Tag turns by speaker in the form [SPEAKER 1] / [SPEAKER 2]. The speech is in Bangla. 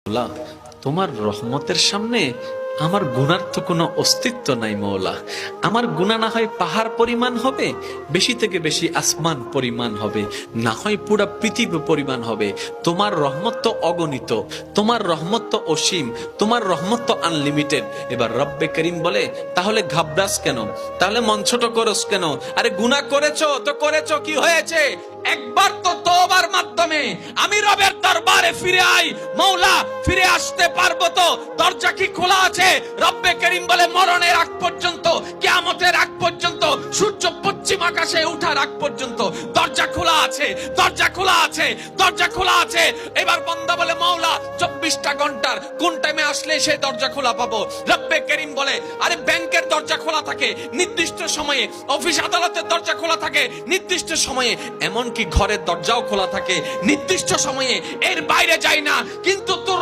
[SPEAKER 1] মৌলা, তোমার রহমতের সামনে আমার গুনার তো কোনো অস্তিত্ব নাই মৌলা। আমার গুনাহ না হয় পাহাড় পরিমাণ হবে, বেশি থেকে বেশি আসমান পরিমাণ হবে, না হয় পুরা পৃথিবী পরিমাণ হবে। তোমার রহমত তো অগণিত, তোমার রহমত তো অসীম, তোমার রহমত তো আনলিমিটেড। এবার রব্বে করিম বলে, তাহলে ঘাবড়াস কেন, তাহলে মন ছোট করস কেন? আরে গুনাহ করেছো তো করেছো, কি হয়েছে? একবার তো তওবার মাধ্যমে আমি রবের দরবারে ফিরে আই। মৌলা, ফিরে আসতে পারবো তো? দরজা কি খোলা আছে? রব্বে করিম বলে, মরণের আগ পর্যন্ত, কিয়ামতের আগ পর্যন্ত, সূর্য পশ্চিম আকাশে ওঠার আগ পর্যন্ত দরজা খোলা আছে, দরজা খোলা আছে, দরজা খোলা আছে। এবার বান্দা বলে, মৌলা 24টা ঘন্টার কোন টাইমে আসলে সেই দরজা খোলা পাবো? রব্বে করিম বলে, আরে ব্যাংকের দরজা খোলা থাকে নির্দিষ্ট সময়ে, অফিস আদালতের দরজা খোলা থাকে নির্দিষ্ট সময়ে, এমনকি ঘরের দরজাও খোলা থাকে নির্দিষ্ট সময়ে, এর বাইরে যায় না। কিন্তু তোর